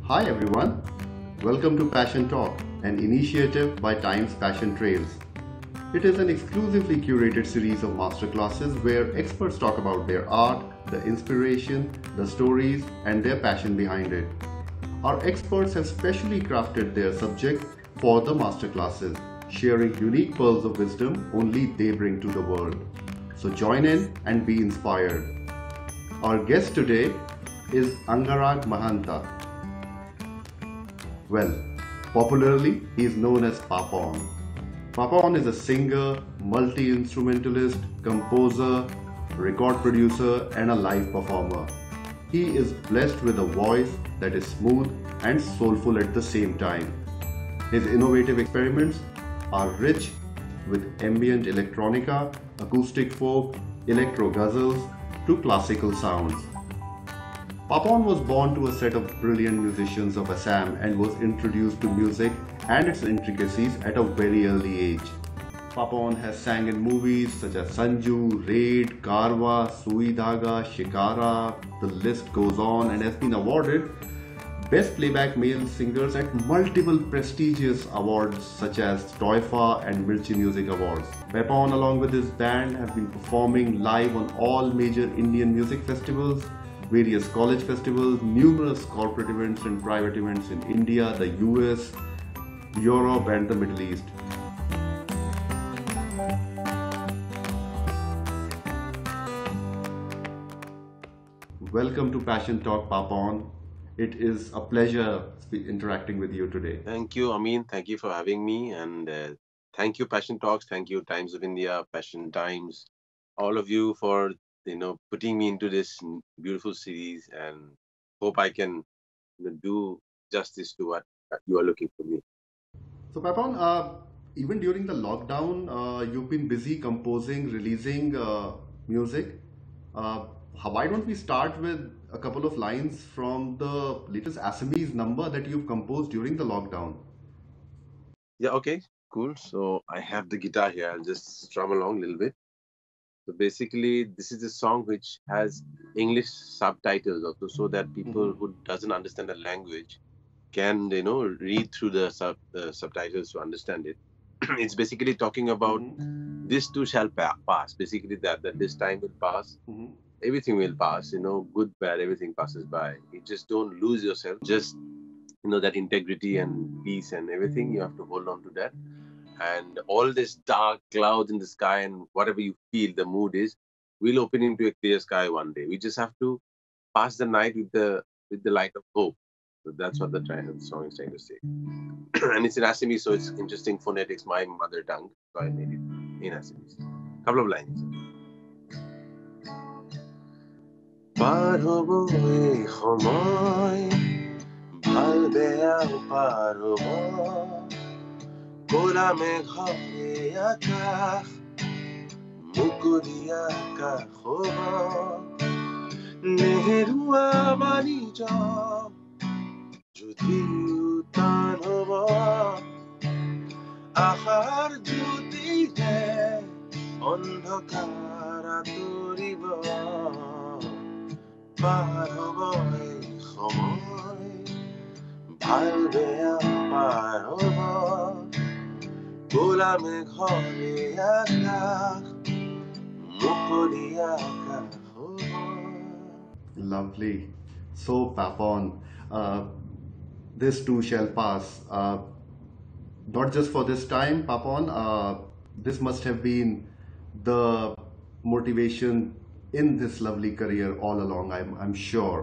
Hi everyone, welcome to Passion Talk, an initiative by Times Passion Trails. It is an exclusively curated series of masterclasses where experts talk about their art, the inspiration, the stories, and their passion behind it. Our experts have specially crafted their subject for the masterclasses, sharing unique pearls of wisdom only they bring to the world. So join in and be inspired. Our guest today is Angarag Mahanta. Well, popularly he is known as Papon. Papon is a singer, multi-instrumentalist, composer, record producer, and a live performer. He is blessed with a voice that is smooth and soulful at the same time. His innovative experiments are rich with ambient electronica, acoustic folk, electro guzzles to classical sounds. Papon was born to a set of brilliant musicians of Assam and was introduced to music and its intricacies at a very early age. Papon has sang in movies such as Sanju, Raid, Karwa, Sui Dhaga, Shikara, the list goes on, and has been awarded Best Playback Male Singers at multiple prestigious awards such as Toifa and Mirchi Music Awards. Papon along with his band have been performing live on all major Indian music festivals, various college festivals, numerous corporate events and private events in India, the US, Europe and the Middle East. Welcome to Passion Talk, Papon. It is a pleasure interacting with you today. Thank you, Amin. Thank you for having me. And thank you, Passion Talks. Thank you, Times of India, Passion Times, all of you for putting me into this beautiful series. And hope I can do justice to what you are looking for me. So, Papon, even during the lockdown, you've been busy composing, releasing music. Uh, why don't we start with a couple of lines from the latest Assamese number that you've composed during the lockdown? Yeah, okay, cool. So I have the guitar here. I'll just strum along a little bit. So basically, this is a song which has English subtitles also, so that people Mhm. who doesn't understand the language can read through the subtitles to understand it. It's basically talking about Mhm. this too shall pass. Basically, that this time will pass. Mhm. Everything will pass. Good, bad, everything passes by. You just don't lose yourself. Just that integrity and peace and everything. You have to hold on to that. And all this dark clouds in the sky and whatever you feel the mood is, will open into a clear sky one day. We just have to pass the night with the light of hope. So that's what the song is trying to say. And it's in Assamese, so it's interesting phonetics, my mother tongue. So I made it in Assamese. Couple of lines. পার হব এই সময় ভাল বেয়াও পার হব কোলা মেঘৰে আকাশ মুকলি আকাশ হব নেহেৰুৱা বাণিজ্য যদিও টান হব আশাৰ জ্যোতিৰে অন্ধকাৰ আঁতৰিব পাৰ হব এই সময় ভাল বেয়া পাৰ হব কোলা মেঘৰে আকাশ মুকলি আকাশ হব. Lovely. So, Papon, this too shall pass. Not just for this time, Papon, this must have been the motivation in this lovely career all along, I'm sure.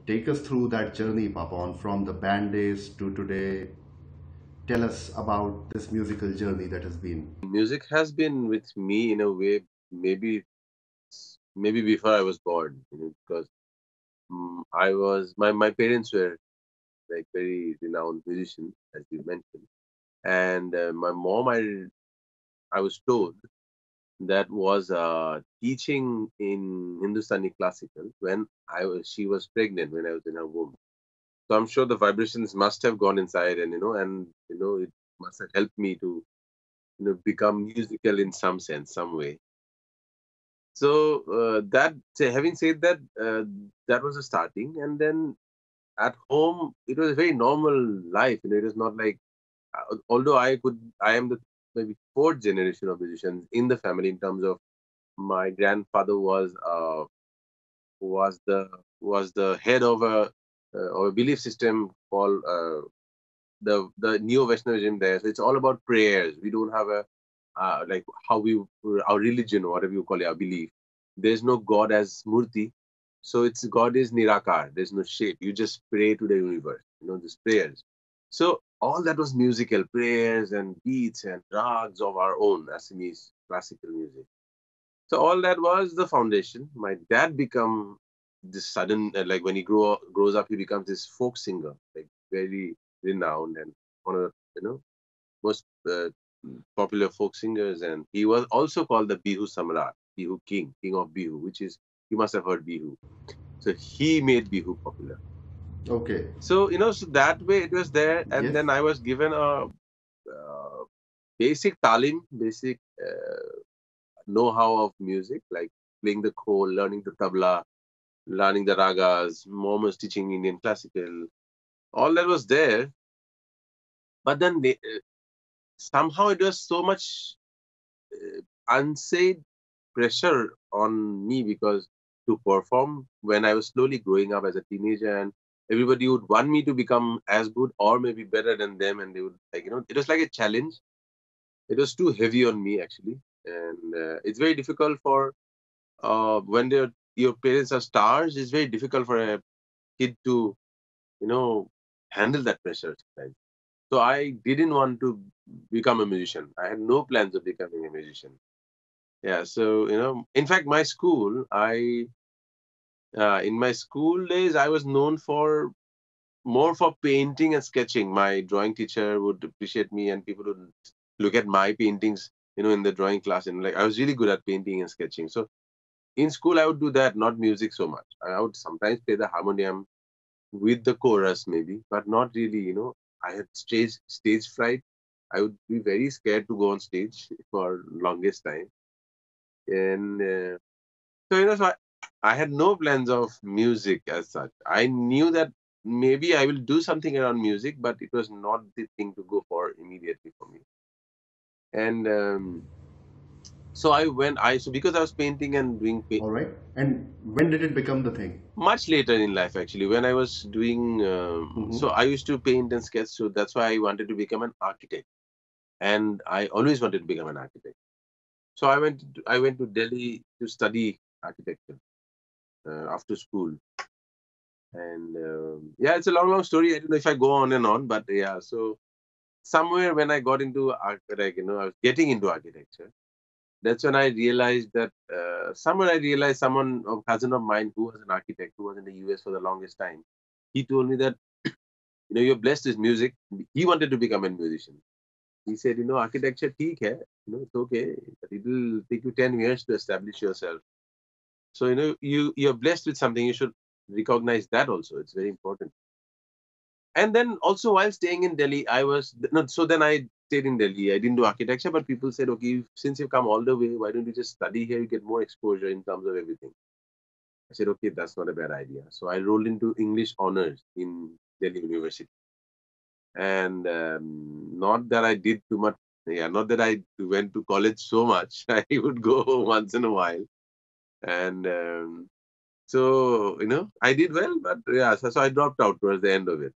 Take us through that journey, Papon, from the band days to today. Tell us about this musical journey that has been. Music has been with me in a way, maybe before I was born, because my parents were like very renowned musicians, as you mentioned, and my mom, I was told that was teaching in Hindustani classical when she was pregnant when I was in her womb. So I'm sure the vibrations must have gone inside, and it must have helped me to become musical in some sense, some way. So having said that, that was a starting, and then at home, it was a very normal life. It was not like, although I am the maybe fourth generation of musicians in the family in terms of my grandfather was the head of a belief system called the Neo Vaishnavism there. So it's all about prayers. We don't have a like how we our religion, whatever you call it, our belief. There's no God as Murti. So it's God is Nirakar. There's no shape. You just pray to the universe. Just prayers. So all that was musical, prayers and beats and rags of our own Assamese classical music. So all that was the foundation. My dad become this sudden like when he grows up, he becomes this folk singer, like very renowned and one of the most popular folk singers. And he was also called the Bihu Samrat, Bihu King of Bihu, which is, you must have heard Bihu. So he made Bihu popular. Okay. So so that way it was there, and Yes. then I was given a basic talim, basic know-how of music, like playing the khol, learning the tabla, learning the ragas. Mom was teaching Indian classical. All that was there, but then somehow it was so much unsaid pressure on me because to perform when I was slowly growing up as a teenager, and everybody would want me to become as good or maybe better than them, and they would like it was like a challenge. It was too heavy on me actually, and it's very difficult for when your parents are stars. It's very difficult for a kid to you know handle that pressure sometimes. So I didn't want to become a musician. I had no plans of becoming a musician. Yeah, so in fact, in my school days, I was known for more for painting and sketching. My drawing teacher would appreciate me, and people would look at my paintings, in the drawing class, and like I was really good at painting and sketching. So in school, I would do that, not music so much. I would sometimes play the harmonium with the chorus, maybe, but not really. I had stage fright. I would be very scared to go on stage for longest time, and so I had no plans of music as such. I knew that maybe I will do something around music, but it was not the thing to go for immediately for me. And so because I was painting and doing All right. And when did it become the thing? much later in life actually when I was doing. So Mm-hmm. I used to paint and sketch, so that's why I wanted to become an architect, and I always wanted to become an architect. So I went to Delhi to study architecture after school. And yeah, it's a long story. I don't know if I go on and on, but yeah. So somewhere when I got into I was getting into architecture. That's when I realized that somewhere I realized someone, a cousin of mine who was an architect, who was in the US for the longest time. He told me that you're blessed with music. He wanted to become a musician. He said, architecture, theek hai, it's okay, but it will take you 10 years to establish yourself. So you're blessed with something. You should recognize that also. It's very important. And then also while staying in Delhi, I was no. So then I stayed in Delhi. I didn't do architecture, but people said, okay, since you've come all the way, why don't you just study here? You get more exposure in terms of everything. I said, okay, that's not a bad idea. So I rolled into English honors in Delhi University, and not that I did too much. Yeah, not that I went to college so much. I would go once in a while, and so, I did well, but yeah, so I dropped out towards the end of it.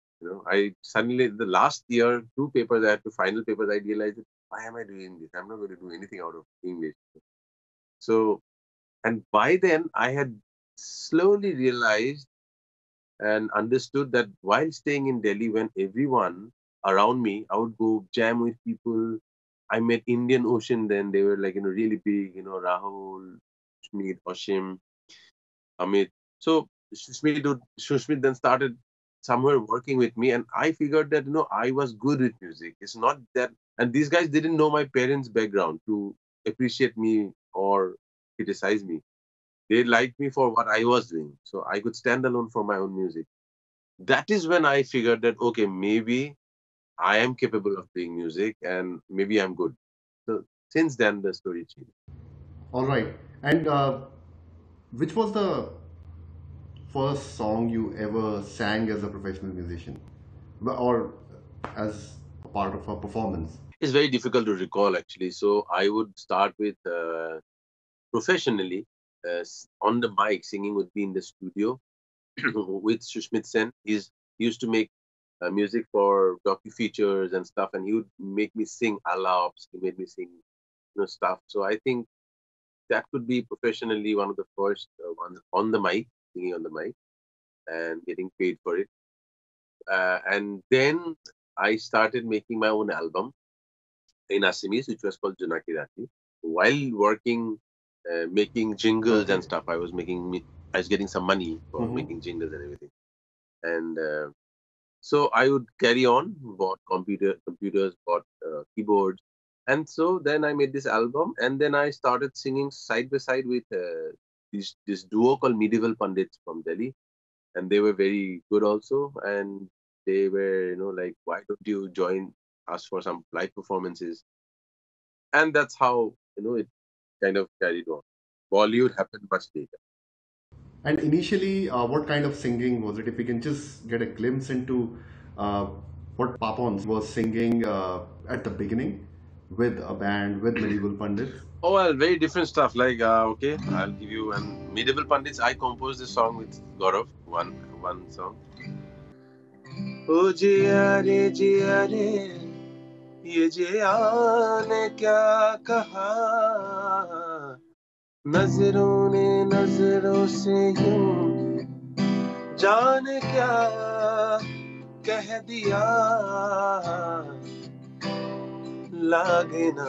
I suddenly, the last year, two papers I had to, final papers, I realized, that, why am I doing this? I'm not going to do anything out of English. So, and by then, I had slowly realized and understood that while staying in Delhi, when everyone around me, I would go jam with people. I met Indian Ocean then. They were like, really big, Rahul, Smith, Oshim, Amit. So Sushmit then started somewhere working with me, and I figured that I was good with music. It's not that, and these guys didn't know my parents' background to appreciate me or criticize me. They liked me for what I was doing, so I could stand alone for my own music. That is when I figured that okay, maybe I am capable of playing music, and maybe I'm good. So since then, the story changed. All right. And which was the first song you ever sang as a professional musician, or as a part of a performance? It's very difficult to recall actually. So I would start with professionally on the mic singing would be in the studio with Shushmit Sen. He used to make music for docu features and stuff, and he would make me sing alaps. He made me sing, stuff. So I think that could be professionally one of the first ones on the mic, singing on the mic, and getting paid for it. And then I started making my own album in Assamese, which was called Junaki Rati. While working, making jingles and Okay. stuff, I was getting some money for Mm-hmm. making jingles and everything. And so I would carry on, bought computers, bought keyboards, and so then I made this album, and then I started singing side by side with this duo called Medieval Pandits from Delhi, and they were very good also, and they were like, why don't you join us for some live performances? And that's how it kind of carried on. Bollywood happened much later. And initially, what kind of singing was it? If we can just get a glimpse into uh, what Papon was singing at the beginning with a band, with medieval pundits. Oh well, very different stuff. Like okay, I'll give you an Medieval Pandits. I composed this song with Gaurav, one song. O jiya re, ye jiya ne kya kaha, नजरों ने नजरों से यूं जाने क्या कह दिया, लागे ना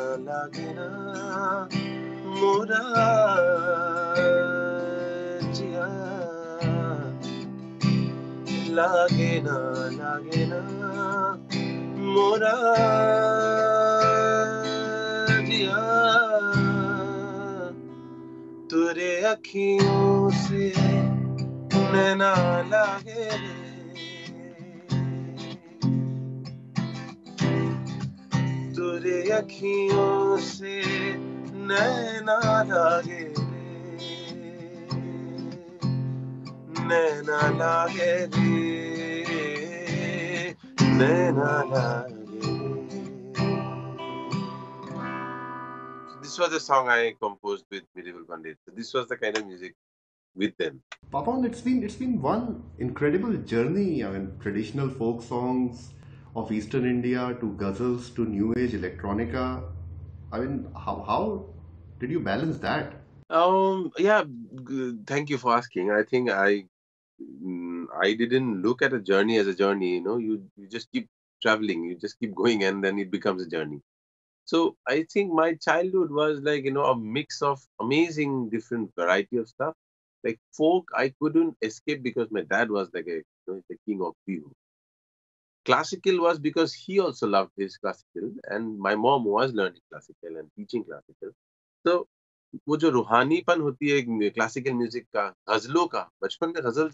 मोरा जिया, लागे ना मोरा जिया, तुरे अखियों से नैना लागे रे, तुरे अखियों से नैना लागे रे, नैना लागे रे, नैना लागे रे. This was a song I composed with Medieval Pandit. So this was the kind of music with them. Papon, it's been one incredible journey. I mean, traditional folk songs of Eastern India to ghazals to new age electronica. I mean, how did you balance that? Yeah, thank you for asking. I think I didn't look at a journey as a journey. You just keep traveling, you just keep going, and then it becomes a journey. So I think my childhood was like a mix of amazing different variety of stuff. Like folk, I couldn't escape because my dad was like the king of Bihu. Classical was because he also loved his classical, and my mom was learning classical and teaching classical. So वो जो रूहानीपन होती है classical music का, गजलों का, बचपन में गजल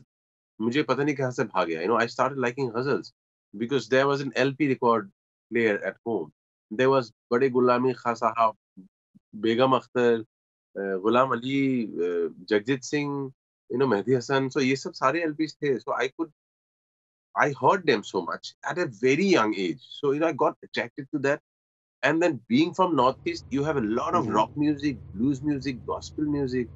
मुझे पता नहीं कहाँ से भाग गया. I started liking ghazals because there was an LP record player at home. There was Bade Gulami Khan Sahab, Begum Akhtar, Ghulam Ali, Jagjit Singh, Mehdi Hassan. So ये सब सारे LPs थे. So I heard them so much at a very young age. So I got attracted to that. And then being from Northeast, you have a lot of rock Mm-hmm. music, blues music, gospel music.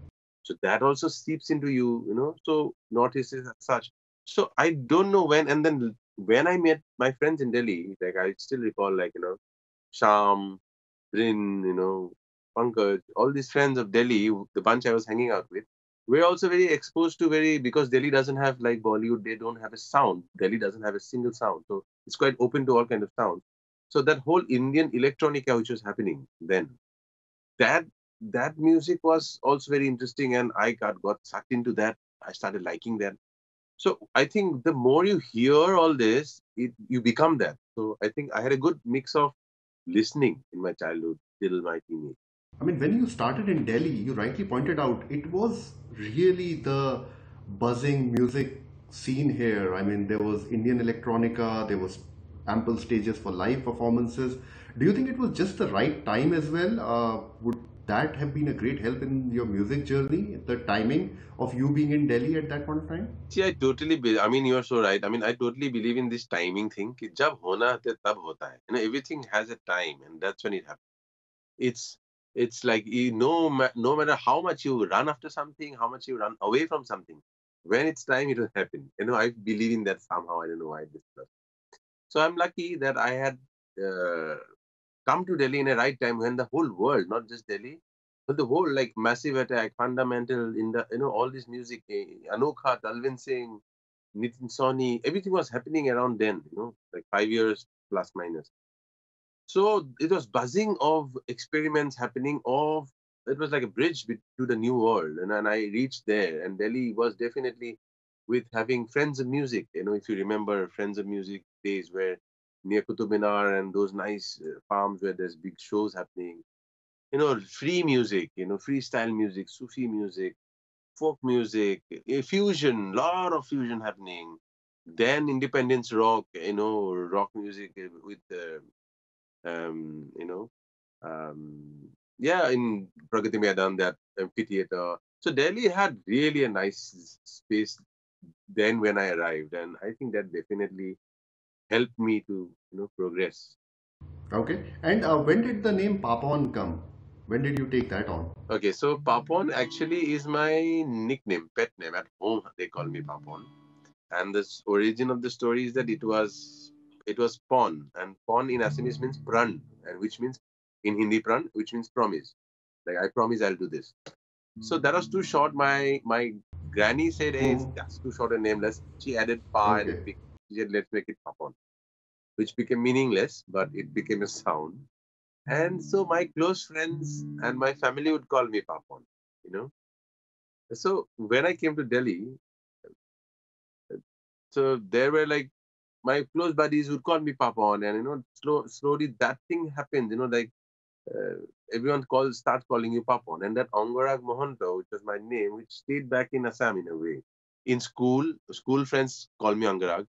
So that also seeps into you. So Northeast is as such. So I don't know when. And then when I met my friends in Delhi, like I still recall, like, Sham, Brin, Pankaj, all these friends of Delhi, the bunch I was hanging out with, we're also very exposed to because Delhi doesn't have like Bollywood, they don't have a sound. Delhi doesn't have a single sound. So it's quite open to all kind of sounds. So that whole Indian electronica which was happening then, that that music was also very interesting, and I got sucked into that. I started liking that. So I think the more you hear all this, you become that. So I think I had a good mix of listening in my childhood till my teenage. I mean, when you started in Delhi, you rightly pointed out it was really the buzzing music scene here. I mean, there was Indian electronica, there was ample stages for live performances. Do you think it was just the right time as well? that have been a great help in your music journey? The timing of you being in Delhi at that point of time? See, I totally I mean, you are so right. I mean, I totally believe in this timing thing. कि जब होना है तब होता है. Everything has a time, and that's when it happens. It's it's like no matter how much you run after something, how much you run away from something, when it's time, it will happen. I believe in that somehow. I don't know why this does. So I'm lucky that I had uh, come to Delhi in a right time when the whole world, not just Delhi, but the whole like Massive Attack, Fundamental, in the all this music, Anokha, Talvin Singh, Nitin Sawhney, everything was happening around then. Like 5 years plus minus. So it was buzzing of experiments happening. It was like a bridge to the new world, and I reached there. And Delhi was definitely with having Friends of Music. If you remember Friends of Music days where near Qutub Minar and those nice farms where there's big shows happening. Free music. Freestyle music, Sufi music, folk music, fusion, lot of fusion happening. Then independence rock. Rock music with. Um, you know, yeah, in Pragati Maidan, that amphitheater. So Delhi had really a nice space then when I arrived, and I think that definitely helped me to progress. Okay. And when did the name Papon come? When did you take that on? Okay, so Papon actually is my nickname, pet name at home. They call me Papon, and the origin of the story is that it was Pon, and Pon in Assamese means pran, and which means in Hindi pran, which means promise. Like I promise I'll do this. So that was too short. My granny said, "Hey, Mhm. that's too short a name. She added pa and Okay. she said, let's make it Papon, which became meaningless, but it became a sound. And so my close friends and my family would call me Papon. You know. So when I came to Delhi, so there were like my close buddies would call me Papon, and slowly that thing happens. Uh, everyone starts calling you Papon, and that Angarag Mohanto, which was my name, which stayed back in Assam in a way. In school friends call me Angarag,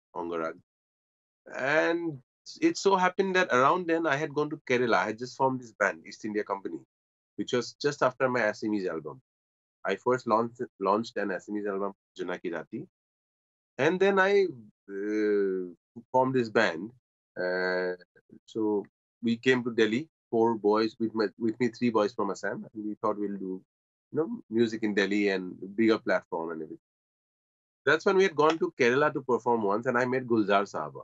and it so happened that around then I had gone to Kerala. I had just formed this band, East India Company, which was just after my Assamese album. I first launched an Assamese album, Junaki Rati, and then I formed this band. Uh, so we came to Delhi, four boys with me, three boys from Assam, and we thought we'll do music in Delhi and bigger platform and everything. That's when we had gone to Kerala to perform once, and I met Gulzar Sahaba.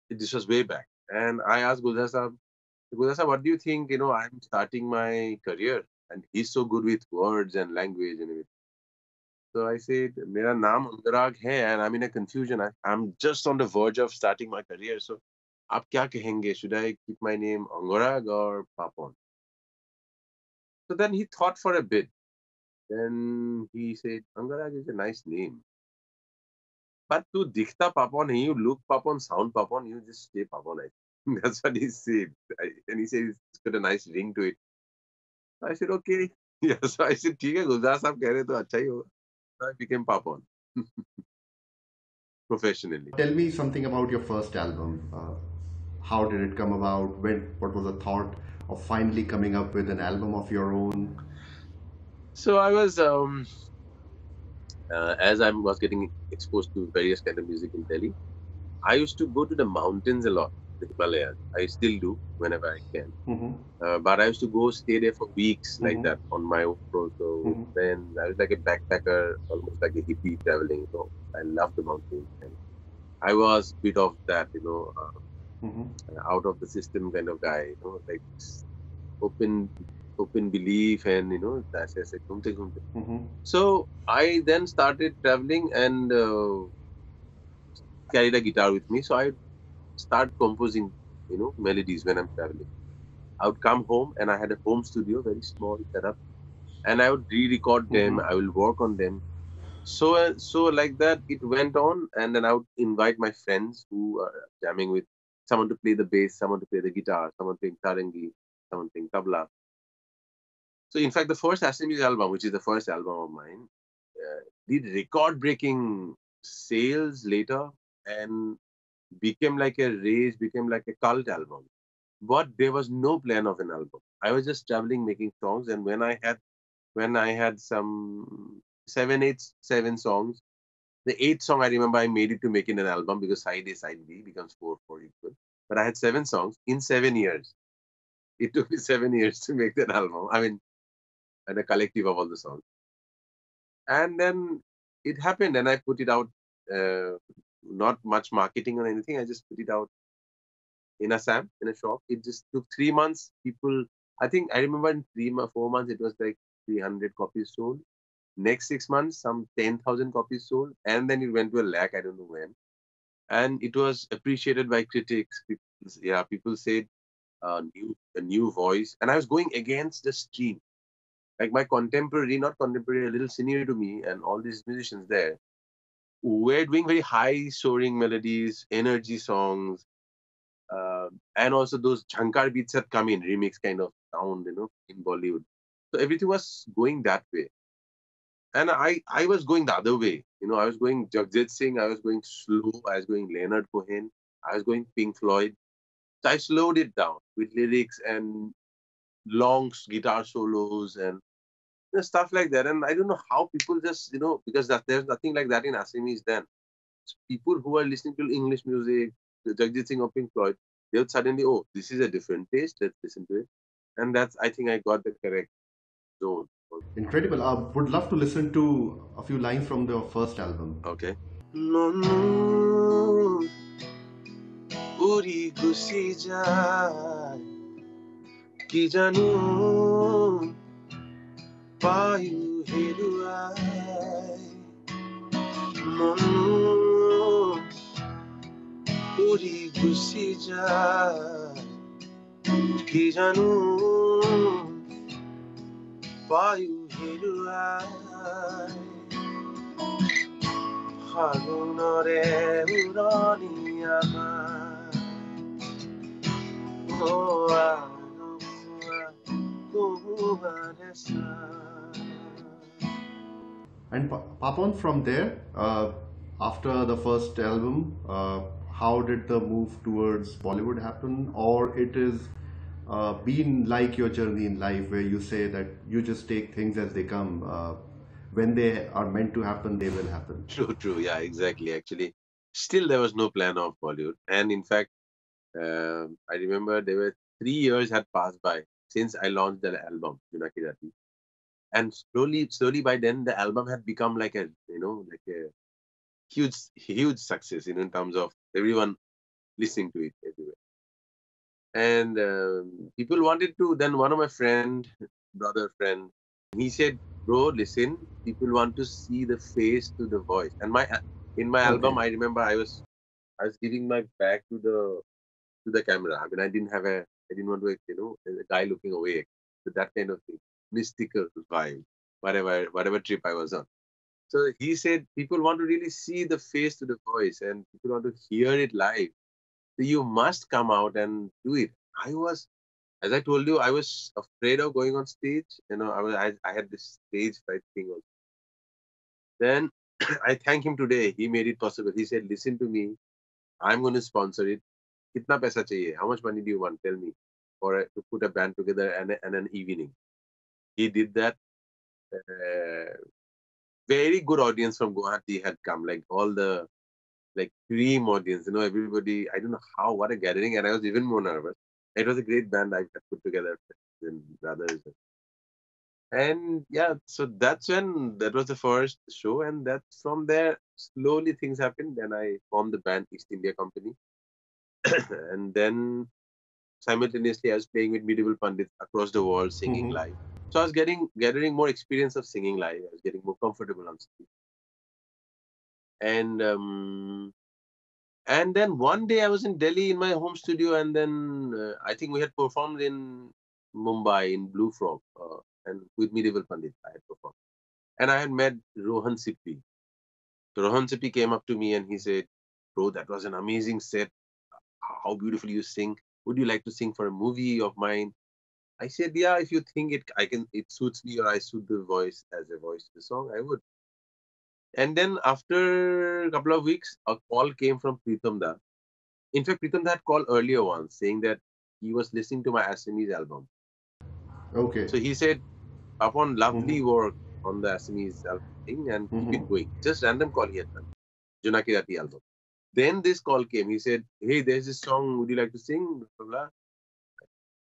This was way back, and I asked Gulzar Sahab, what do you think? I'm starting my career, and he's so good with words and language and everything. So I said, मेरा नाम अनुराग है and I'm in a confusion. I'm just on the verge of starting my career. So आप क्या कहेंगे? Should I keep my name Anurag or Papon? So then he thought for a bit. Then he said, Anurag is a nice name. But तू दिखता Papon नहीं, you look Papon, sound Papon, you just stay Papon. I think. That's what he said. And he said it's got a nice ring to it. So I said, okay. Yeah, so I said, ठीक है, गुलजार साहब कह रहे तो अच्छा ही होगा. So I became Papon professionally. Tell me something about your first album. How did it come about? What was the thought of finally coming up with an album of your own? So I was, as I was getting exposed to various kind of music in Delhi, I used to go to the mountains a lot, the Himalayas. I still do whenever I can. Mm-hmm. But I used to go stay there for weeks like Mm-hmm. that on my own. So Mm-hmm. then I was like a backpacker, almost like a hippie traveling. So I love the mountains, and I was bit of that, Mm-hmm. out of the system kind of guy, like open open belief and ऐसे घूमते घूमते. Mm-hmm. So I then started traveling and carried a guitar with me. So I start composing, melodies when I'm traveling. I would come home and I had a home studio, very small setup, and I would re-record them. Mm-hmm. I will work on them. So like that, it went on, and then I would invite my friends who are jamming with someone to play the bass, someone to play the guitar, someone playing sarangi, someone playing tabla. So in fact, the first Assamese album, which is the first album of mine, did record-breaking sales later and became like a rage, became like a cult album. but there was no plan of an album. I was just traveling, making songs, and when I had some seven songs, the eighth song I remember I made it to make it an album because side A, side B becomes four equal. But I had 7 songs in 7 years. It took me 7 years to make that album. I mean, and a collective of all the songs. And then it happened, and I put it out. Uh, Not much marketing or anything. I just put it out in Assam in a shop. It just took 3 months. People, I think I remember in 4 months it was like 300 copies sold. Next 6 months, some 10,000 copies sold, and then it went to a lakh. I don't know when. And it was appreciated by critics. People said a new voice, and I was going against the stream. Like my contemporary, not contemporary, a little senior to me, and all these musicians there were doing very high soaring melodies, energy songs, and also those Jhankar beats had come in, remix kind of sound, in Bollywood. So everything was going that way. And I was going the other way. I was going Jagjit Singh, I was going slow, I was going Leonard Cohen, I was going Pink Floyd. So I slowed it down with lyrics and long guitar solos and stuff like that. And I don't know how people just, because there's nothing like that in Assamese then. People who are listening to English music, the Jagjit Singh or Pink Floyd, they would suddenly, oh, this is a different taste. Let's listen to it. And I think I got the correct zone. Incredible. I would love to listen to a few lines from the first album. Okay. Manu উৰি Gucci যায় কি জানো পায়ো হেৰুৱাই মনু উৰি Gucci যায় কি জানো পায়ো হেৰুৱাই ফাগুনৰে উৰণি আমাৰ And Papon, from there, after the first album, how did the move towards Bollywood happen? Or it is been like your journey in life where you say that you just take things as they come. When they are meant to happen, they will happen. True. Yeah, exactly. Actually, still there was no plan of Bollywood. And in fact, I remember there were 3 years had passed by since I launched the album, Junaki Jati. And slowly by then the album had become like a huge success, in terms of everyone listening to it everywhere. And people wanted to. Then one of my brother friend, he said, "Bro, listen. People want to see the face to the voice." And in my album, Okay. I remember I was giving my back to the camera. I mean, I didn't want to, a guy looking away. So that kind of thing, mystical vibe, whatever trip I was on. So he said, people want to really see the face to the voice, and people want to hear it live. So you must come out and do it. As I told you, I was afraid of going on stage. I had this stage fright thing also. Then I thank him today. He made it possible. He said, listen to me. I'm going to sponsor it. Kitna paisa chahiye? How much money do you want? Tell me. To put a band together and an evening. He did that. Very good audience from Guwahati had come. Like all the dream audience. Everybody. I don't know what a gathering. And I was even more nervous. It was a great band I had put together and brothers. And yeah, so that was the first show, and that's from there slowly things happened. Then I formed the band East India Company, and then simultaneously I was playing with medieval pandits across the world, singing Mhm. live. So I was gathering more experience of singing live. I was getting more comfortable on stage, and then one day I was in Delhi in my home studio, and then I think we had performed in Mumbai in Blue Frog, and with medieval pandits I had performed. And I had met Rohan Sippy. So Rohan Sippy came up to me and he said, "Bro, that was an amazing set. How beautifully you sing. Would you like to sing for a movie of mine?" I said, "Yeah, if you think it suits me, or I suit the voice as a voice to the song, I would." And then after a couple of weeks, a call came from Pritam Da. In fact, Pritam Da had called earlier once saying that he was listening to my Assamese album. Okay. So he said, Papon, lovely Mm-hmm. work on the Assamese album thing and keep it Mm-hmm. going. Just random call he had done. Junaki Rati album. Then this call came. He said, hey, there's this song. Would you like to sing? Blah, blah, blah.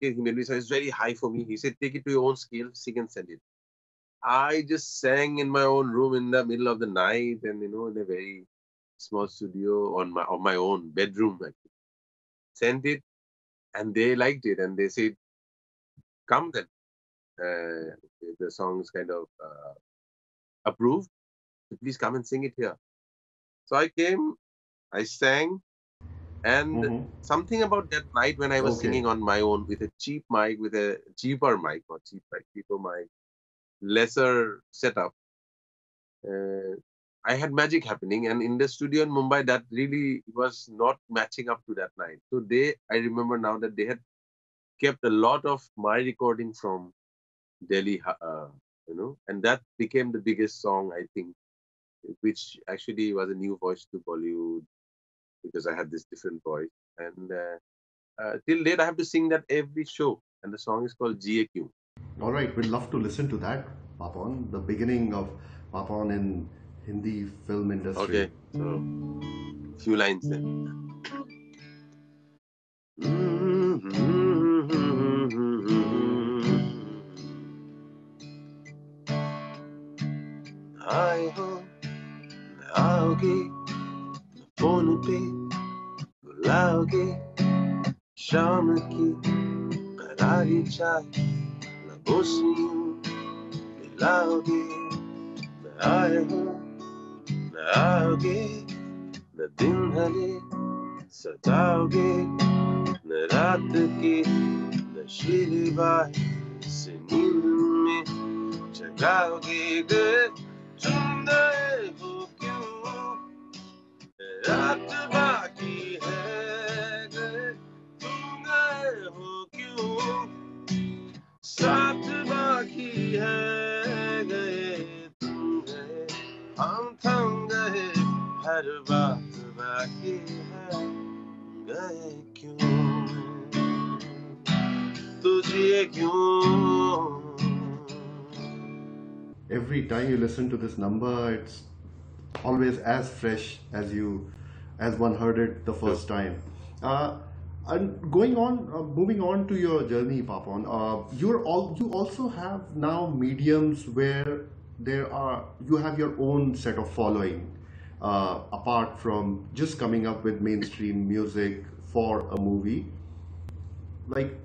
Okay, he made me say it's very high for me. He said, take it to your own scale, sing and send it. I just sang in my own room in the middle of the night and in a very small studio on my own bedroom. I sent it and they liked it and they said, come then. The song is kind of approved. So please come and sing it here. So I came, I sang, and Mm-hmm. something about that night when I was Okay. singing on my own with a cheap mic, with a cheaper mic, not cheap mic, cheaper mic, lesser setup. Uh, I had magic happening, and in the studio in Mumbai, that really was not matching up to that night. So I remember now that they had kept a lot of my recording from Delhi, and that became the biggest song I think, which actually was a new voice to Bollywood because I had this different voice. And till date, I have to sing that every show, and the song is called GAQ. All right. We'd love to listen to that, Papon. The beginning of Papon in Hindi film industry. Okay, so few lines then. आए हो आओगे phone पे बुलाओगे शाम की करारी चाय लबों से यूं मिलाओगे न आए हो न आओगे न दिन ढले सताओगे न रात की नशीली बात से नींद में जगाओगे गए तुम गए हो क्यों रात बाकी है गए तुम गए हो क्यों साथ बाकी है गए तुम गए हम थम गए हर बात बाकी है गए क्यों तुझे क्यों Every time you listen to this number, it's always as fresh as one heard it the True. first time. Uh, and going on, moving on to your journey, Papon, you also have now mediums where you have your own set of following, apart from just coming up with mainstream music for a movie. Like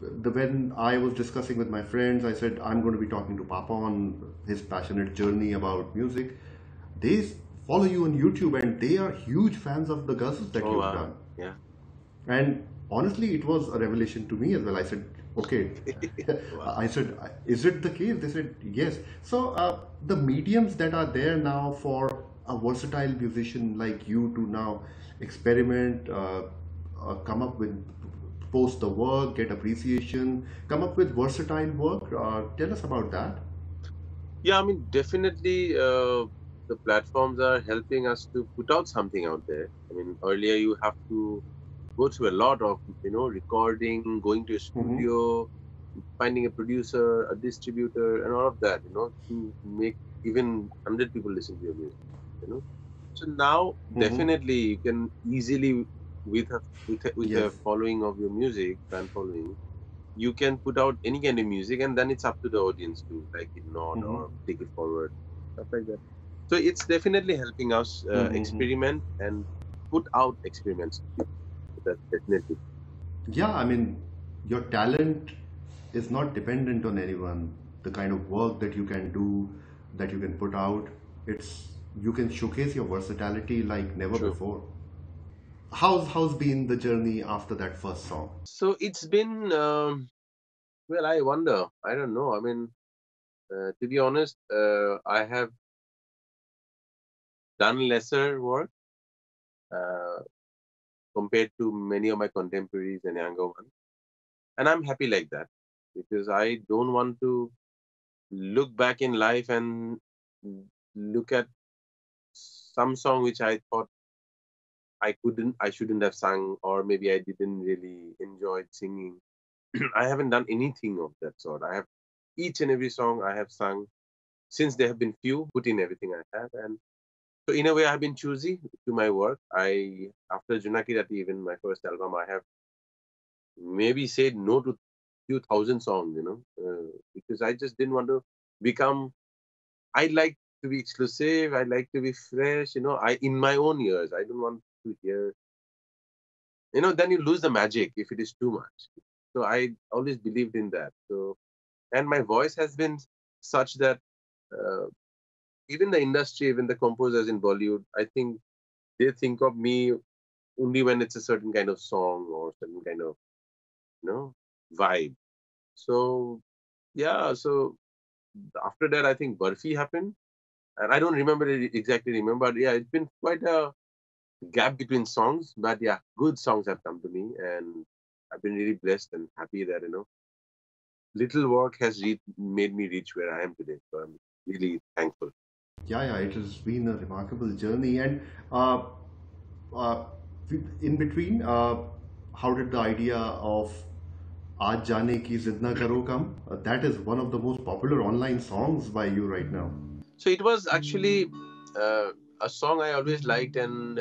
when I was discussing with my friends, I said I'm going to be talking to Papa on his passionate journey about music. They follow you on YouTube and they are huge fans of the ghazals that Oh you've wow. done. Yeah. And honestly, it was a revelation to me as well. I said, okay. Wow. I said, is it the case? They said, yes. So the mediums that are there now for a versatile musician like you to now experiment, come up with, post the work, get appreciation, come up with versatile work. Tell us about that. Yeah, I mean, definitely the platforms are helping us to put out something out there. I mean, earlier you have to go through a lot of, recording, going to a Mm-hmm. studio, finding a producer, a distributor, and all of that, to make even 100 people listen to your music, you know. So now, Mm-hmm. definitely, you can easily, with a Yes. following of your music, fan following, you can put out any kind of music and then it's up to the audience to like it not Mm-hmm. or take it forward, stuff like that. So it's definitely helping us Mm-hmm. experiment and put out experiments. That's definitely Yeah, I mean, your talent is not dependent on anyone. The kind of work that you can do, that you can put out, it's you can showcase your versatility like never true. before. How's been the journey after that first song? So it's been well, I wonder, I don't know, I mean, to be honest, I have done lesser work uh, compared to many of my contemporaries and younger ones, and I'm happy like that because I don't want to look back in life and look at some song which I thought I shouldn't have sung, or maybe I didn't really enjoy singing. I haven't done anything of that sort. I have each and every song I have sung since there have been few, put in everything I have, and so in a way I've been choosy to my work. I after Junaki Rati, even my first album, I have maybe said no to few thousand songs, because I just didn't want to become. I like to be exclusive. I like to be fresh. I in my own ears. I don't want to hear. Then you lose the magic if it is too much. So I always believed in that. So and my voice has been such that uh, even the industry, even the composers in Bollywood, I think they think of me only when it's a certain kind of song or certain kind of you know vibe. So yeah, so after that, I think Barfi happened, and I don't remember it exactly. Remember, but yeah, it's been quite a gap between songs, but yeah, good songs have come to me, and I've been really blessed and happy that little work has made me reach where I am today. So I'm really thankful. Yeah, it has been a remarkable journey. And uh, uh, in between, how did the idea of "Aaj Jaane Ki Zid Na Karo" come? That is one of the most popular online songs by you right now. So it was actually uh, a song I always liked, and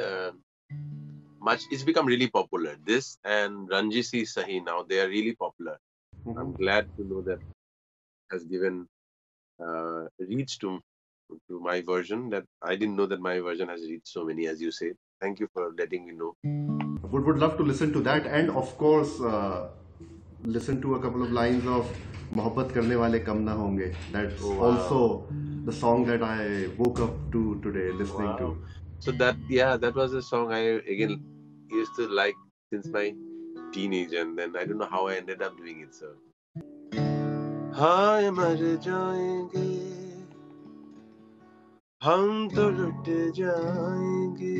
much it's become really popular. This and Ranji Si Sahi, now they are really popular. I'm Mhm. glad to know that has given reach to my version, that I didn't know that my version has reached so many, as you said. Thank you for letting me know. Would love to listen to that, and of course, listen to a couple of lines of "मोहब्बत करने वाले कम ना होंगे." That's Oh, also wow. the song that I woke up to today listening to. Wow. So that, yeah, that was a song I again used to like since my teenage, and then I don't know how I ended up doing it. So हाय मर जाएंगे हम तो लुट जाएंगे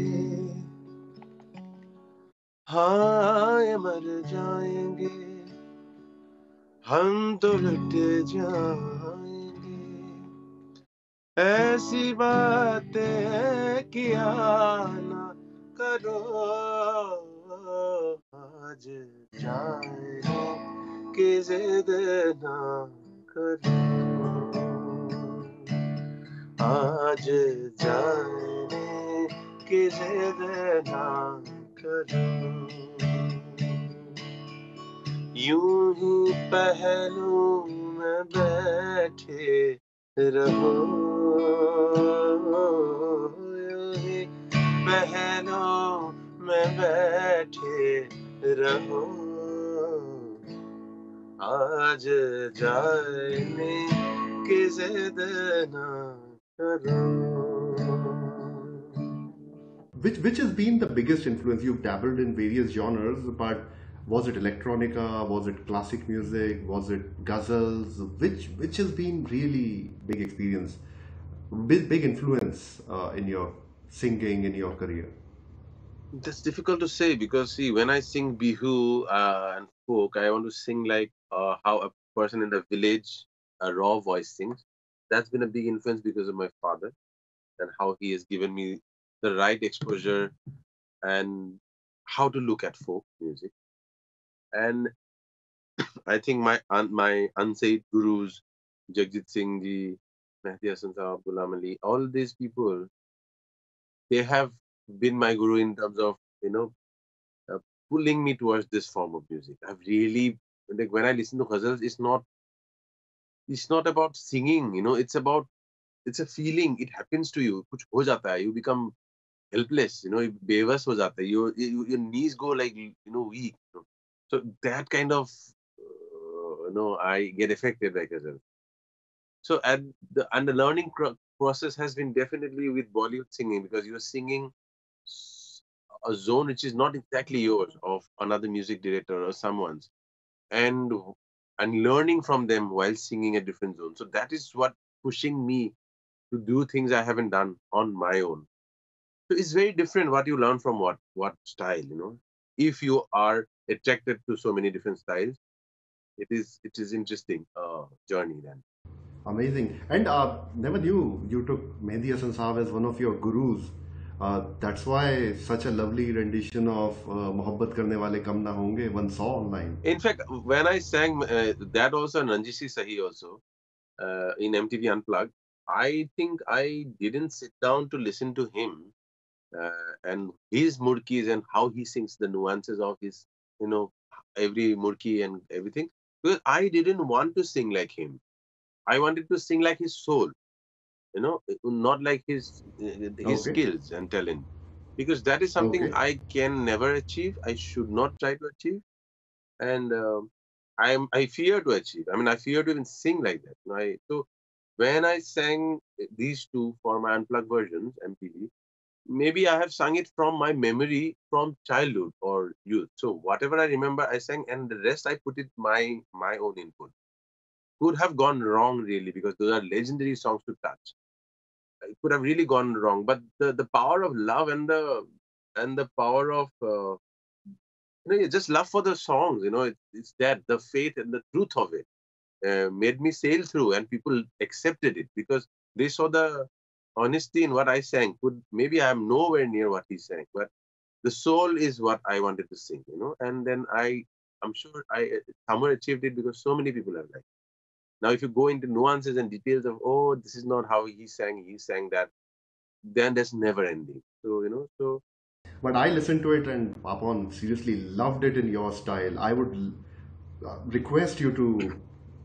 हाय मर जाएंगे हम तो लुट जाएंगे ऐसी बातें किया ना करो आज जाने की जिद ना करो आज जाने की जिद ना करो यूं ही पहलू में बैठे रहो यूं ही पहलू में बैठे रहो आज जाने की जिद ना करो Which has been the biggest influence? You've dabbled in various genres, but was it electronica? Was it classic music? Was it ghazals? Which has been really big experience, big influence in your singing in your career? That's difficult to say because see, when I sing bihu and folk, I want to sing like how a person in the village, a raw voice sings. That's been a big influence because of my father and how he has given me the right exposure and how to look at folk music. And I think my unsaid gurus, Jagjit Singh ji, Mehdi Hasan Saab, Ghulam Ali, all these people, they have been my guru in terms of uh, pulling me towards this form of music. I've really like when I listen to ghazals, it's not about singing. It's a feeling. It happens to you. कुछ हो जाता है. You become helpless. बेबस हो जाता है. Your knees go like weak. So that kind of I get affected by ghazal. So and the learning process has been definitely with Bollywood singing because you're singing a zone which is not exactly yours of another music director or someone's and learning from them while singing a different zone. So that is what pushing me to do things I haven't done on my own. So it's very different what you learn from what style. If you are attracted to so many different styles, it is interesting journey then. Amazing. And never knew you took Mehdi Hasan Saab as one of your gurus. That's why such a lovely rendition of "मोहब्बत करने वाले कम ना होंगे" one saw online. In fact, when I sang that also, Ranjisi Sahi also, in MTV Unplugged, I think I didn't sit down to listen to him and his murkis and how he sings the nuances of his, you know, every murki and everything. Because I didn't want to sing like him. I wanted to sing like his soul, not like his Okay, skills and talent. Because that is something okay, I can never achieve. I should not try to achieve, and I fear to achieve. I mean, I fear to even sing like that. So when I sang these two for my unplugged versions, MTV, maybe I have sung it from my memory from childhood or youth. So whatever I remember, I sang, and the rest I put it my own input. Could have gone wrong really because those are legendary songs to touch. It could have really gone wrong, but the power of love and the power of just love for the songs. It's that the faith and the truth of it made me sail through, and people accepted it because they saw the honesty in what I sang. Maybe I'm nowhere near what he sang, but the soul is what I wanted to sing. And then I'm sure I somewhere achieved it because so many people have liked. Now, if you go into nuances and details of, oh, this is not how he sang that, then that's never ending. So but I listened to it and Papon seriously loved it in your style. I would request you to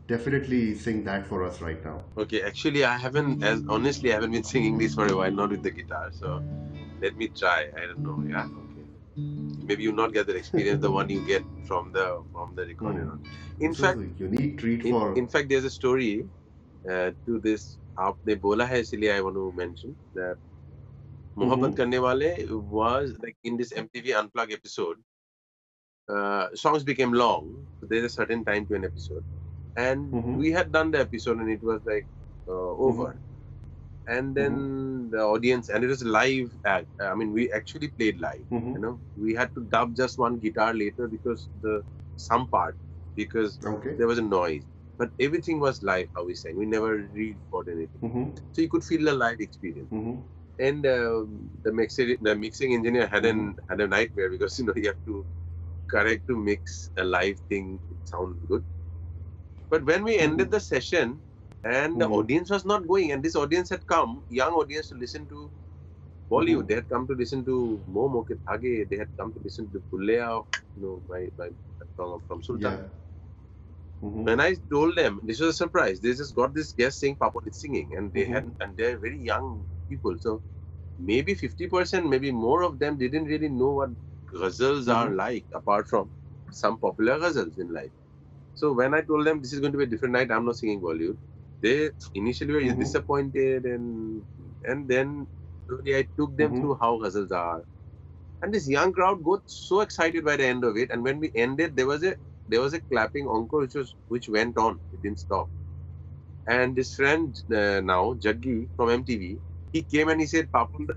definitely sing that for us right now. okay, actually, I haven't, as honestly, I haven't been singing this for a while, not with the guitar. So let me try. I don't know. Yeah, okay. Maybe you not get that experience, the one you get from the recording. Hmm. In This is fact, a unique treat in for. in fact, there's a story to this. आपने बोला है इसलिए I want to mention that मोहब्बत Hmm. करने वाले was like in this MTV Unplugged episode. Songs became long. So there's a certain time to an episode, and Hmm. we had done the episode, and it was like Hmm. over. And Hmm. then the audience, and it was live act. I mean, we actually played live. Hmm. We had to dub just one guitar later because some part because Okay. there was a noise. But everything was live. How we sang, we never re-recorded anything, Hmm. so you could feel the live experience. Hmm. And the mixing engineer had Hmm. a nightmare because you have to correct to mix a live thing. It sounds good, but when we Hmm. ended the session and the Hmm. audience was not going, and this audience had come, young audience, to listen to Hmm. Bollywood. They had come to listen to Mo Mo Ke Dhage. They had come to listen to Bullea, my song from Sultan. Yeah. Hmm. When I told them, this was a surprise. They just got this guest saying Papon is singing, and Hmm. they're very young people. So maybe 50%, maybe more of them didn't really know what ghazals are Hmm. like, apart from some popular ghazals in life. So when I told them this is going to be a different night, I'm not singing Bollywood, they initially were Hmm. disappointed, and then slowly I took them Hmm. through how ghazals are. And this young crowd got so excited by the end of it. And when we ended, there was a clapping encore which went on. It didn't stop. And this friend now, Jaggi from MTV, he came and he said, Papanda,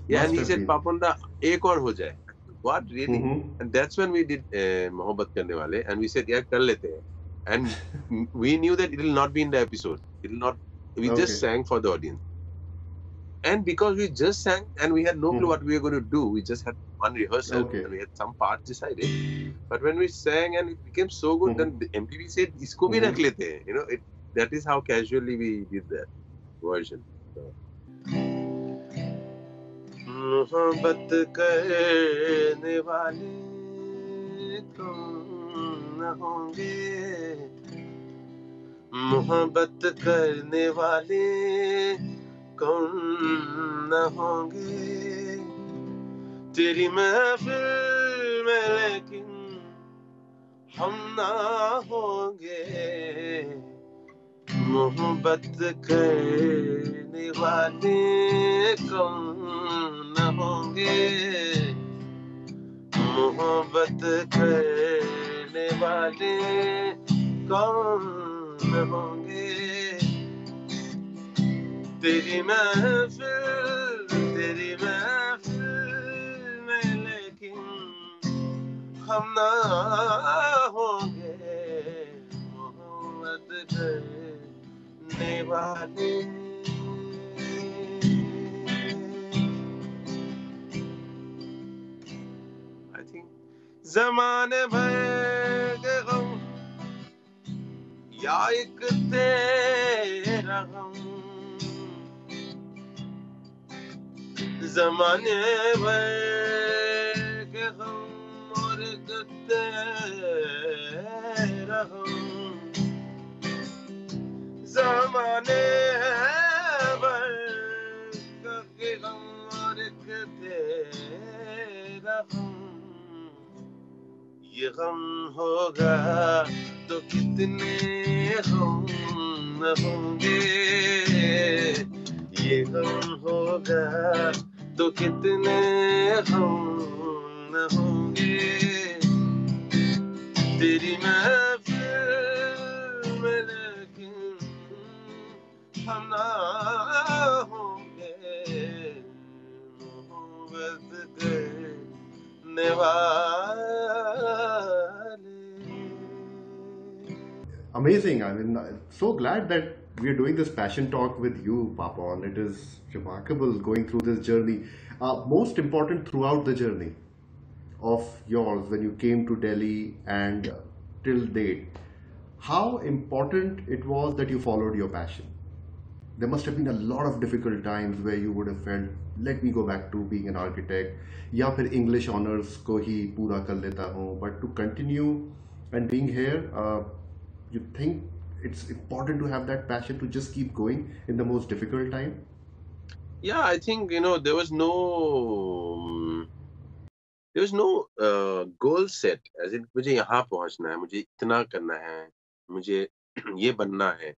yeah, and Must he have said, been. Papanda, ek aur ho jaye. What really? Hmm. And that's when we did Mohabbat Karne Wale, and we said, yeah, kar lete hain. And we knew that it will not be in the episode. It will not. We just Okay. sang for the audience. And because we just sang and we had no clue Hmm. what we were going to do, we just had one rehearsal Okay. and we had some parts decided. But when we sang and it became so good, Hmm. then the MTV said, "Isko bhi rakh Hmm. lete hain." That is how casually we did that version. So, मोहब्बत करने वाले कौन न होंगे मोहब्बत करने वाले कौन न होंगे तेरी महफिल में लेकिन हम ना होंगे मोहब्बत करने वाले कौन न होंगे मोहब्बत करने वाले कौन न होंगे तेरी महफिल में लेकिन हम ना होंगे मोहब्बत करने वाले जमाने भर के गम या एक तेरा गम जमाने भर के गम और एक तेरा गम जमाने भर के गम और एक तेरा गम ये गम होगा तो कितने गम न होंगे ये गम होगा तो कितने गम न होंगे तेरी महफिल में लेकिन हम ना होंगे मोहब्बत करने वाले Amazing. I mean, so glad that we are doing this passion talk with you, Papon. It is remarkable going through this journey. Most important throughout the journey of yours when you came to Delhi and till date, how important it was that you followed your passion. There must have been a lot of difficult times where you would have felt, let me go back to being an architect, या फिर English honors को ही पूरा कर लेता हूँ. But to continue and being here, you think it's important to have that passion to just keep going in the most difficult time? Yeah, I think there was no goal set as in मुझे यहाँ पहुँचना है, मुझे इतना करना है, मुझे ये बनना है.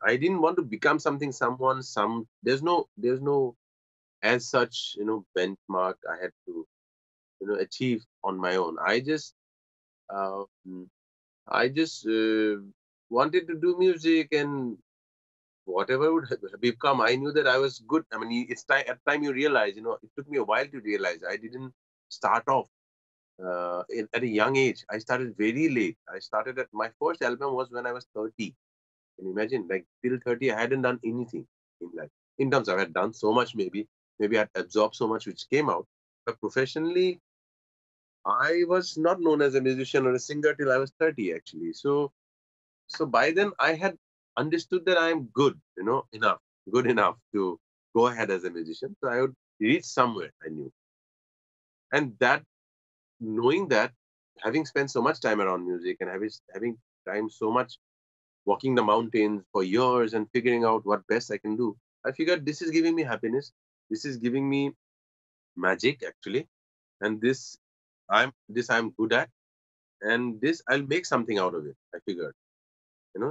I didn't want to become something, someone, there's no as such benchmark I had to achieve on my own. Uh, I just wanted to do music, and whatever would become, I knew that I was good. I mean, it's time at time you realize, it took me a while to realize I didn't start off at a young age. I started very late. I started at my first album was when I was 30. Can you imagine? Like till 30, I hadn't done anything in life. In terms of I had done so much, maybe I had absorbed so much which came out. But professionally, I was not known as a musician or a singer till I was 30 actually. So by then I had understood that I am good, good enough to go ahead as a musician. So I would reach somewhere, I knew. And that knowing that, having spent so much time around music and having time so much walking the mountains for years and figuring out what best I can do, I figured this is giving me happiness. This is giving me magic actually. And I'm good at, and this I'll make something out of it. I figured,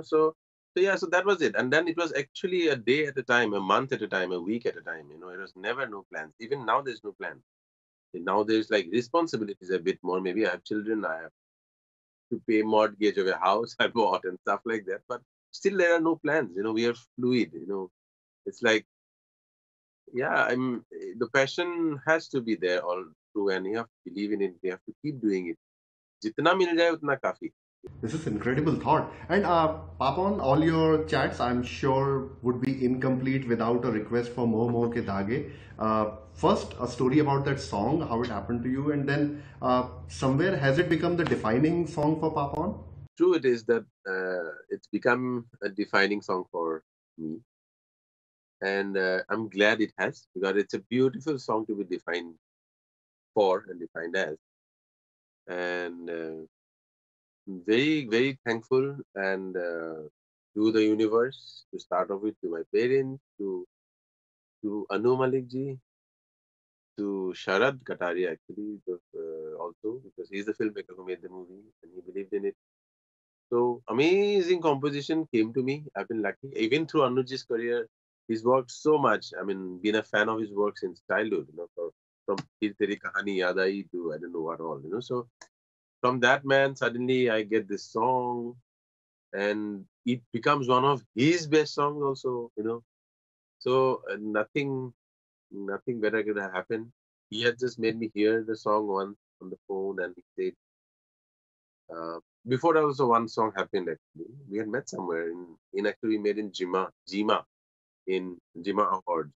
so yeah, so that was it. And then it was actually a day at a time, a month at a time, a week at a time. It was never no plans. Even now, there's no plan. And now there's like responsibilities a bit more. Maybe I have children. I have to pay mortgage of a house I bought and stuff like that. But still, there are no plans. We are fluid. It's like, yeah, the passion has to be there all through, and you have to believe in it. You have to keep doing it. Jitna mil jaye utna kafi. This is incredible thought. And Papon, all your chats, I'm sure, would be incomplete without a request for more ke dhage. First, a story about that song, how it happened to you, and then somewhere has it become the defining song for Papon? True, it is that it's become a defining song for me, and I'm glad it has, because it's a beautiful song to be defined for and defined as, and very very thankful and to the universe, to start off with, to my parents, to Anu Malik ji, to Sharad Kataria actually, also because he's the filmmaker who made the movie and he believed in it. So amazing composition came to me. I've been lucky. Even through Anuji's career, he's worked so much. I mean, been a fan of his work since childhood, from Phir Teri Kahani Yaad Aayi to I don't know what all, So from that man, suddenly I get this song and it becomes one of his best songs also. So nothing better could have happened. He had just made me hear the song once on the phone, and he said, before that also one song happened actually. We had met somewhere in actually we made in Jima in Jima Awards.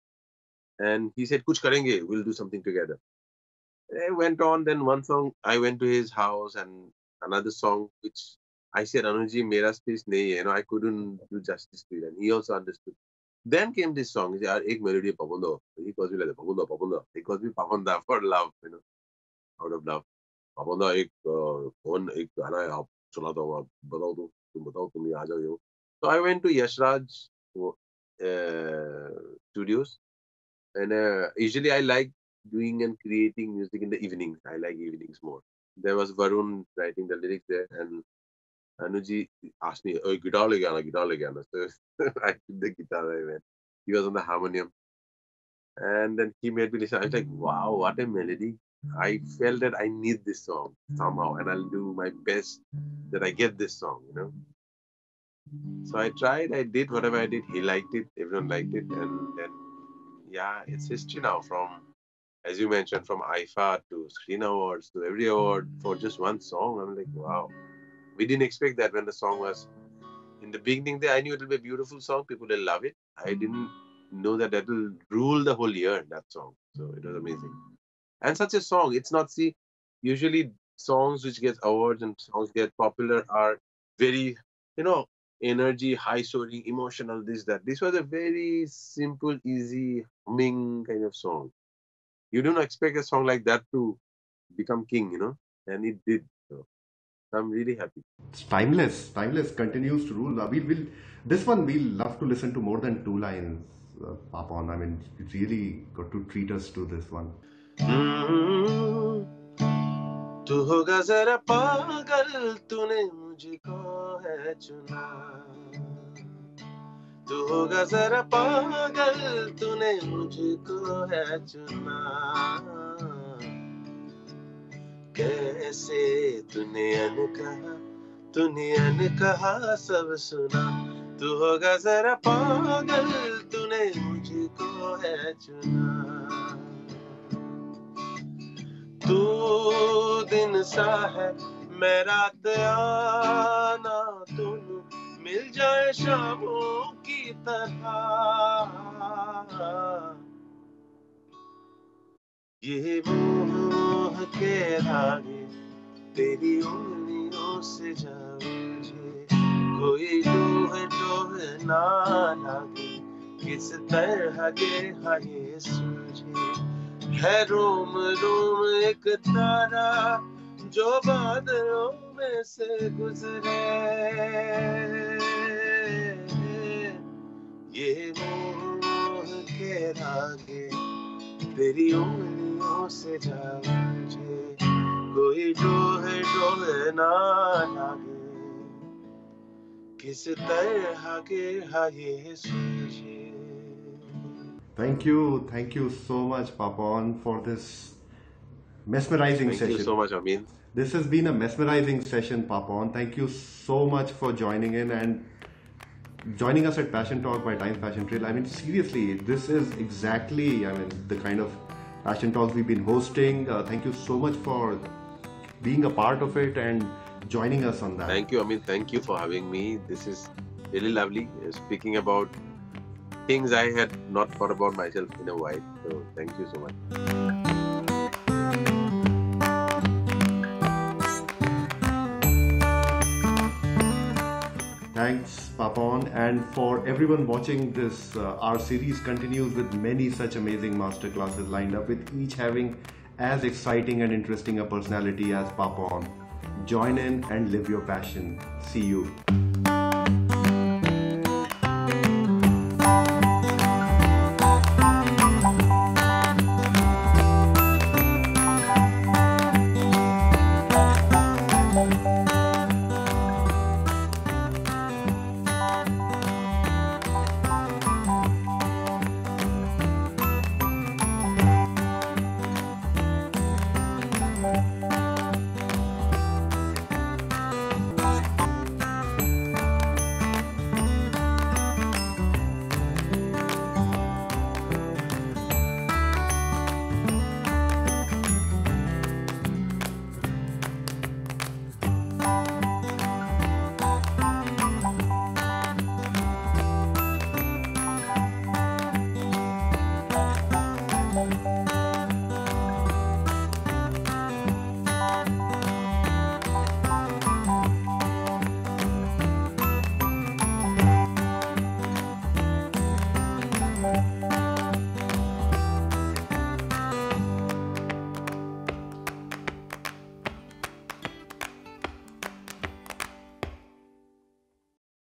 And he said, Kuch karenge, we'll do something together. It went on. Then one song, I went to his house, and another song which I said, Anuji, mera space nahi hai. I couldn't do justice to it, and he also understood. Then came this song. He said, ek melody Papon do. He calls me like Papon do, Papon do. He calls me Papon da for love, out of love. Papon da ek गाना है आप सुना दो आप बताओ तुम ये आ जाओ ये. So I went to Yashraj studios, and usually I like doing and creating music in the evenings. I like evenings more. There was Varun writing the lyrics there, and Anuji asked me, "Oh, guitar le gana, guitar le gana." So I took the guitar. I went. He was on the harmonium, and then he made me listen. I was like, "Wow, what a melody!" I felt that I need this song somehow, and I'll do my best that I get this song. So I tried. I did whatever I did. He liked it. Everyone liked it, and then yeah, it's history now. From, as you mentioned, from IFA to Screen Awards to every award for just one song. I'm like, wow. We didn't expect that when the song was in the beginning. There, I knew it will be a beautiful song. People will love it. I didn't know that will rule the whole year. That song, so it was amazing. And such a song, it's not usually songs which get awards and songs get popular are very, energy, high soaring, emotional, this, that. This was a very simple, easy, humming kind of song. You don't expect a song like that to become king, and it did. So I'm really happy. It's timeless. Timeless continues to rule. This one we'll love to listen to more than 2 lines, Papon. I mean, you really got to treat us to this one. तू होगा जरा पागल, तूने मुझको है चुना. तू होगा जरा पागल, तूने मुझको है चुना. कैसे तूने अनकहा सब सुना. तू होगा जरा पागल, तूने मुझको है चुना. तू दिन सा है मैं रात आना, तुम मिल जाए शामों की तरह. ये मोह के धागे तेरी उंगलियों से जाऊंगे. कोई डोह ना लागे, किस तरह के ये सूझे. है रोम रोम एक तारा जो बादलों में से गुजरे. ये मोह के धागे तेरी उंगलियों से जाऊंगे. कोई डोह ना लागे, किस तरह के ये सूझे. Thank you so much, Papon, for this mesmerizing session. Thank you so much, Amin. This has been a mesmerizing session, Papon. Thank you so much for joining in and joining us at Passion Talk by Time Fashion Trail. I mean, seriously, this is exactly, the kind of Passion Talks we've been hosting. Thank you so much for being a part of it and joining us on that. Thank you, Amin. Thank you for having me. This is really lovely. Speaking about things I had not thought about myself in a while. So thank you so much. Thanks, Papon. And for everyone watching this, our series continues with many such amazing masterclasses lined up, with each having as exciting and interesting a personality as Papon. Join in and live your passion. See you.